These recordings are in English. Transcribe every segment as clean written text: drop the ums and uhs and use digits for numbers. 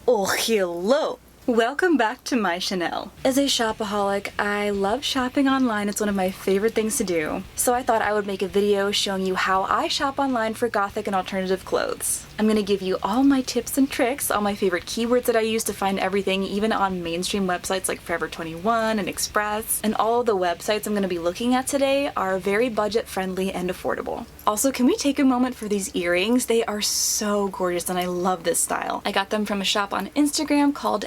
Oh, hello! Welcome back to my Chanel. As a shopaholic, I love shopping online. It's one of my favorite things to do. So I thought I would make a video showing you how I shop online for gothic and alternative clothes. I'm gonna give you all my tips and tricks, all my favorite keywords that I use to find everything, even on mainstream websites like Forever 21 and Express. And all of the websites I'm gonna be looking at today are very budget friendly and affordable. Also, can we take a moment for these earrings? They are so gorgeous and I love this style. I got them from a shop on Instagram called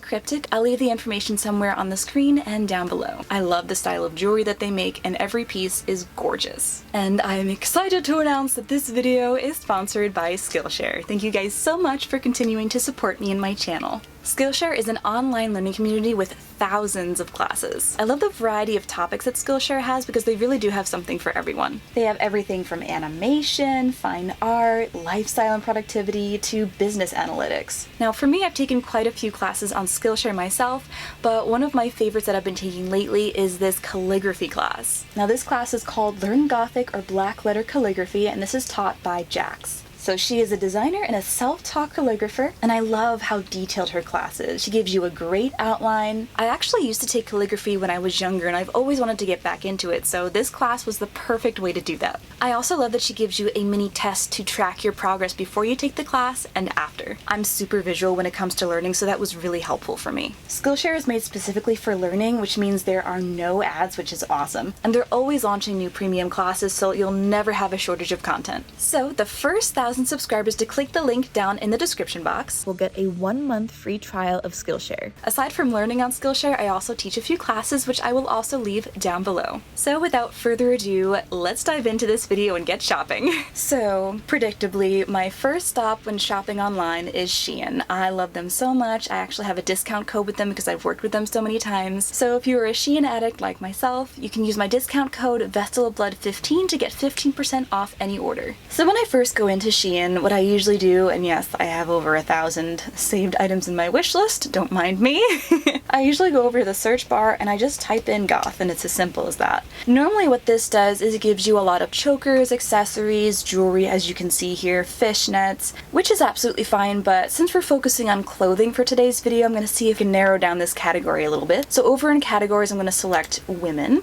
Cryptic. I'll leave the information somewhere on the screen and down below. I love the style of jewelry that they make and every piece is gorgeous. And I'm excited to announce that this video is sponsored by Skillshare. Thank you guys so much for continuing to support me and my channel. Skillshare is an online learning community with thousands of classes. I love the variety of topics that Skillshare has because they really do have something for everyone. They have everything from animation, fine art, lifestyle and productivity, to business analytics. Now for me, I've taken quite a few classes on Skillshare myself, but one of my favorites that I've been taking lately is this calligraphy class. Now this class is called Learn Gothic or Black Letter Calligraphy, and this is taught by Jax. So she is a designer and a self-taught calligrapher, and I love how detailed her class is. She gives you a great outline. I actually used to take calligraphy when I was younger, and I've always wanted to get back into it, so this class was the perfect way to do that. I also love that she gives you a mini test to track your progress before you take the class and after. I'm super visual when it comes to learning, so that was really helpful for me. Skillshare is made specifically for learning, which means there are no ads, which is awesome. And they're always launching new premium classes, so you'll never have a shortage of content. So the first 1,000 subscribers to click the link down in the description box will get a 1-month free trial of Skillshare. Aside from learning on Skillshare, I also teach a few classes, which I will also leave down below. So without further ado, let's dive into this video and get shopping. So, predictably, my first stop when shopping online is Shein. I love them so much. I actually have a discount code with them because I've worked with them so many times. So if you're a Shein addict like myself, you can use my discount code VESTALOFBLOOD15 to get 15% off any order. So when I first go into Shein, what I usually do, and yes, I have over 1,000 saved items in my wish list, don't mind me. I usually go over to the search bar and I just type in goth, and it's as simple as that. Normally what this does is it gives you a lot of chokers, accessories, jewelry, as you can see here, fishnets, which is absolutely fine, but since we're focusing on clothing for today's video, I'm going to see if I can narrow down this category a little bit. So over in categories, I'm going to select women,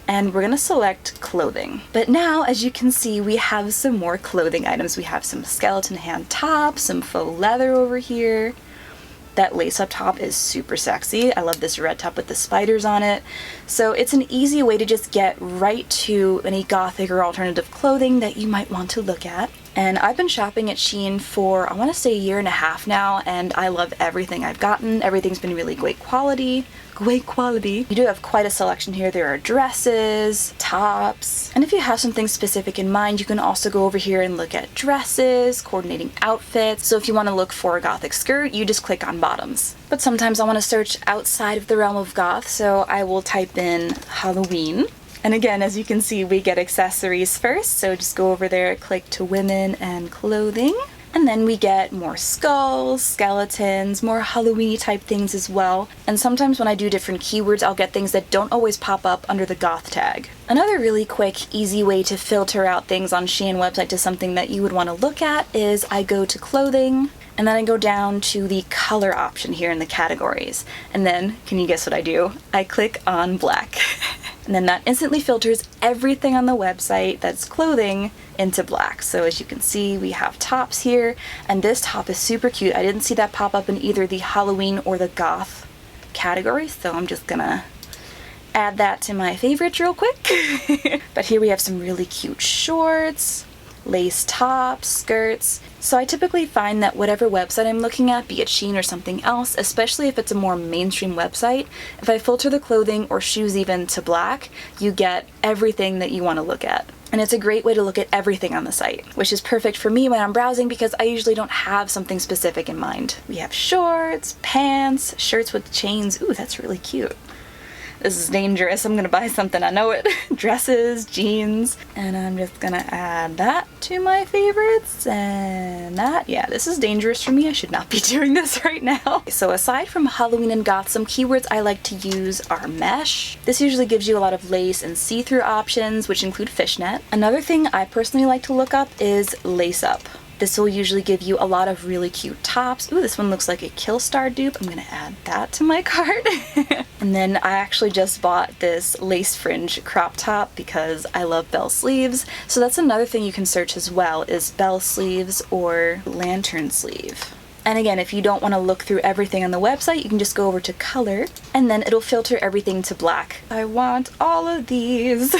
and we're gonna select clothing. But now, as you can see, we have some more clothing items. We have some skeleton hand tops, some faux leather over here. That lace-up top is super sexy. I love this red top with the spiders on it. So it's an easy way to just get right to any gothic or alternative clothing that you might want to look at. And I've been shopping at Shein for, I want to say, 1.5 years now, and I love everything I've gotten. Everything's been really great quality. Great quality. You do have quite a selection here. There are dresses, tops, and if you have something specific in mind, you can also go over here and look at dresses, coordinating outfits. So if you want to look for a gothic skirt, you just click on bottoms. But sometimes I want to search outside of the realm of goth, so I will type in Halloween. And again, as you can see, we get accessories first, so just go over there, click to women and clothing. And then we get more skulls, skeletons, more Halloween-y type things as well. And sometimes when I do different keywords, I'll get things that don't always pop up under the goth tag. Another really quick, easy way to filter out things on Shein website to something that you would want to look at is I go to clothing, and then I go down to the color option here in the categories. And then, can you guess what I do? I click on black. And then that instantly filters everything on the website that's clothing into black. So as you can see, we have tops here, and this top is super cute. I didn't see that pop up in either the Halloween or the goth category, so I'm just gonna add that to my favorites real quick. But here we have some really cute shorts, lace tops, skirts. So I typically find that whatever website I'm looking at, be it Shein or something else, especially if it's a more mainstream website, if I filter the clothing or shoes even to black, you get everything that you want to look at. And it's a great way to look at everything on the site, which is perfect for me when I'm browsing because I usually don't have something specific in mind. We have shorts, pants, shirts with chains. Ooh, that's really cute. This is dangerous. I'm gonna buy something, I know it. Dresses, jeans, and I'm just gonna add that to my favorites, and that, yeah, this is dangerous for me. I should not be doing this right now. So aside from Halloween and goth, some keywords I like to use are mesh. This usually gives you a lot of lace and see-through options, which include fishnet. Another thing I personally like to look up is lace up. This will usually give you a lot of really cute tops. Ooh, this one looks like a Killstar dupe. I'm gonna add that to my cart. And then I actually just bought this lace fringe crop top because I love bell sleeves. So that's another thing you can search as well, is bell sleeves or lantern sleeve. And again, if you don't want to look through everything on the website, you can just go over to color and then it'll filter everything to black. I want all of these.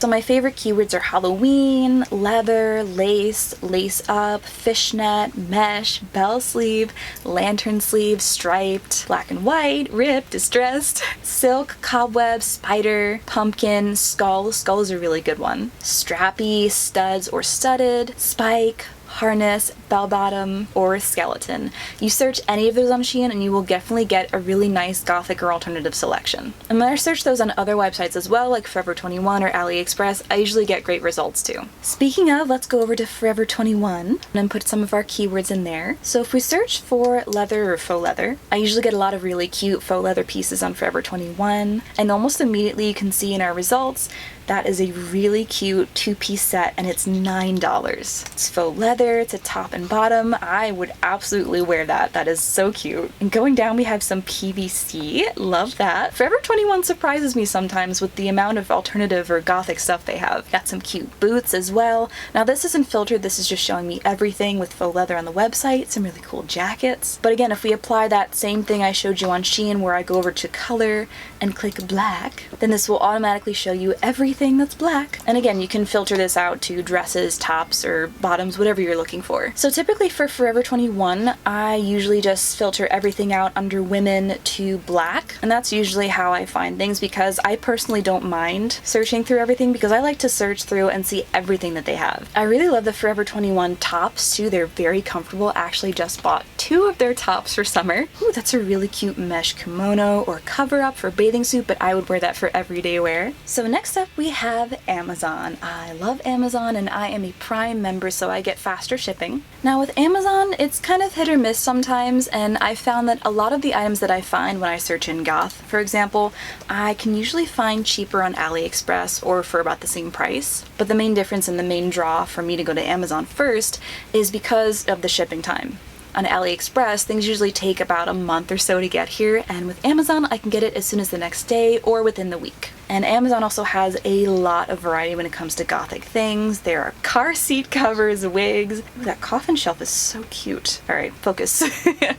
So my favorite keywords are Halloween, leather, lace, lace up, fishnet, mesh, bell sleeve, lantern sleeve, striped, black and white, ripped, distressed, silk, cobweb, spider, pumpkin, skull. Skull is a really good one. Strappy, studs or studded, spike, harness, bell bottom, or skeleton. You search any of those on Shein and you will definitely get a really nice gothic or alternative selection. And when I search those on other websites as well, like Forever 21 or Aliexpress, I usually get great results too. Speaking of, let's go over to Forever 21 and put some of our keywords in there. So if we search for leather or faux leather, I usually get a lot of really cute faux leather pieces on Forever 21, and almost immediately you can see in our results that is a really cute two-piece set and it's $9. It's faux leather, it's a top and bottom. I would absolutely wear that. That is so cute. And going down we have some PVC. Love that. Forever 21 surprises me sometimes with the amount of alternative or gothic stuff they have. Got some cute boots as well. Now this isn't filtered, this is just showing me everything with faux leather on the website. Some really cool jackets. But again, if we apply that same thing I showed you on Shein where I go over to color and click black, then this will automatically show you everything that's black. And again, you can filter this out to dresses, tops, or bottoms, whatever you're looking for. So typically for Forever 21, I usually just filter everything out under women to black. And that's usually how I find things because I personally don't mind searching through everything because I like to search through and see everything that they have. I really love the Forever 21 tops too. They're very comfortable. I actually just bought 2 of their tops for summer. Ooh, that's a really cute mesh kimono or cover up for bathing suit, but I would wear that for everyday wear. So next up we have Amazon. I love Amazon and I am a Prime member, so I get faster shipping. Now with Amazon, it's kind of hit or miss sometimes, and I found that a lot of the items that I find when I search in Goth, for example, I can usually find cheaper on Aliexpress or for about the same price. But the main difference and the main draw for me to go to Amazon first is because of the shipping time. On Aliexpress, things usually take about a month or so to get here, and with Amazon, I can get it as soon as the next day or within the week. And Amazon also has a lot of variety when it comes to gothic things. There are car seat covers, wigs. Ooh, that coffin shelf is so cute. All right, focus.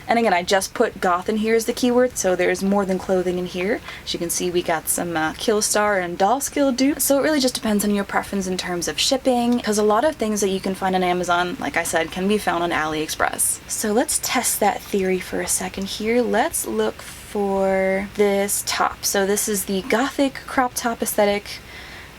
And again, I just put goth in here as the keyword, so there's more than clothing in here. As you can see, we got some Killstar and doll skill dupes. So it really just depends on your preference in terms of shipping, because a lot of things that you can find on Amazon, like I said, can be found on Aliexpress. So let's test that theory for a second here. Let's look for this top. So this is the gothic crop top aesthetic.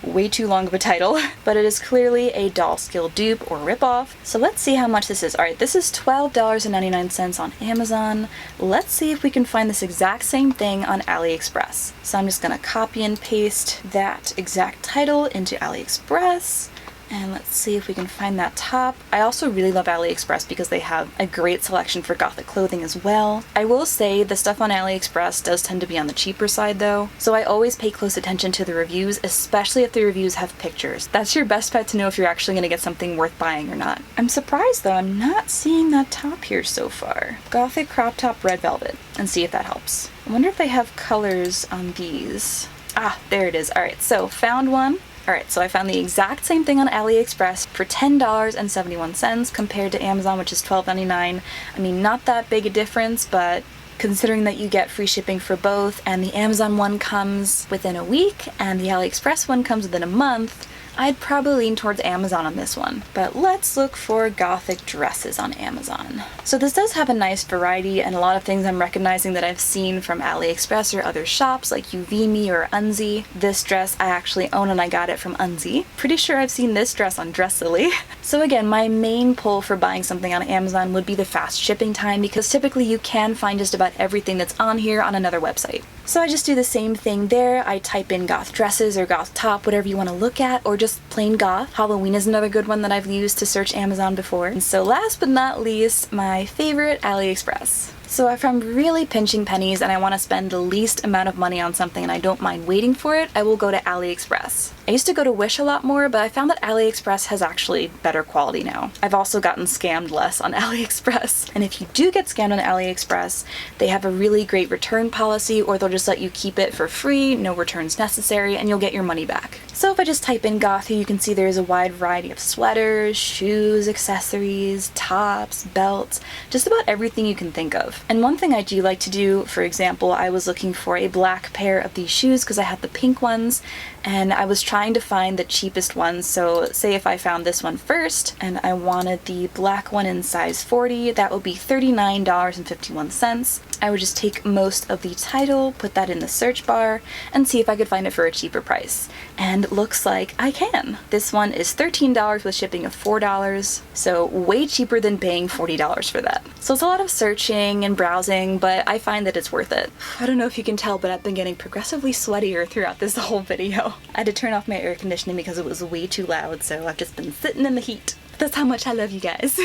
Way too long of a title, but it is clearly a doll skill dupe or ripoff. So let's see how much this is. Alright, this is $12.99 on Amazon. Let's see if we can find this exact same thing on AliExpress. So I'm just gonna copy and paste that exact title into AliExpress. And let's see if we can find that top. I also really love AliExpress because they have a great selection for gothic clothing as well. I will say the stuff on AliExpress does tend to be on the cheaper side though, so I always pay close attention to the reviews, especially if the reviews have pictures. That's your best bet to know if you're actually going to get something worth buying or not. I'm surprised though, I'm not seeing that top here so far. Gothic crop top red velvet, and see if that helps. I wonder if they have colors on these. Ah, there it is. Alright, so found one. Alright, so I found the exact same thing on AliExpress for $10.71 compared to Amazon, which is $12.99. I mean, not that big a difference, but considering that you get free shipping for both, and the Amazon one comes within a week, and the AliExpress one comes within a month, I'd probably lean towards Amazon on this one. But let's look for gothic dresses on Amazon. So this does have a nice variety and a lot of things I'm recognizing that I've seen from AliExpress or other shops like UVme or Unzi. This dress I actually own and I got it from Unzi. Pretty sure I've seen this dress on Dressily. So again, my main pull for buying something on Amazon would be the fast shipping time, because typically you can find just about everything that's on here on another website. So I just do the same thing there. I type in goth dresses or goth top, whatever you want to look at, or just plain goth. Halloween is another good one that I've used to search Amazon before. And so last but not least, my favorite, AliExpress. So if I'm really pinching pennies and I want to spend the least amount of money on something and I don't mind waiting for it, I will go to Aliexpress. I used to go to Wish a lot more, but I found that Aliexpress has actually better quality now. I've also gotten scammed less on Aliexpress. And if you do get scammed on Aliexpress, they have a really great return policy, or they'll just let you keep it for free, no returns necessary, and you'll get your money back. So if I just type in Goth, you can see there's a wide variety of sweaters, shoes, accessories, tops, belts, just about everything you can think of. And one thing I do like to do, for example, I was looking for a black pair of these shoes because I had the pink ones, and I was trying to find the cheapest ones. So say if I found this one first and I wanted the black one in size 40, that would be $39.51. I would just take most of the title, put that in the search bar, and see if I could find it for a cheaper price. And looks like I can. This one is $13 with shipping of $4, so way cheaper than paying $40 for that. So it's a lot of searching and browsing, but I find that it's worth it. I don't know if you can tell, but I've been getting progressively sweatier throughout this whole video. I had to turn off my air conditioning because it was way too loud, so I've just been sitting in the heat. That's how much I love you guys.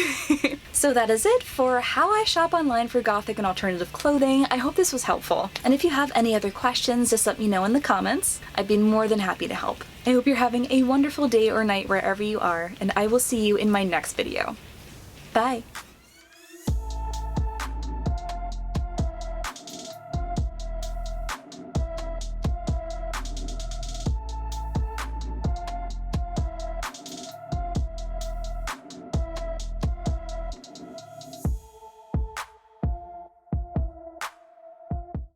So that is it for how I shop online for Gothic and alternative clothing. I hope this was helpful. And if you have any other questions, just let me know in the comments. I'd be more than happy to help. I hope you're having a wonderful day or night wherever you are, and I will see you in my next video. Bye!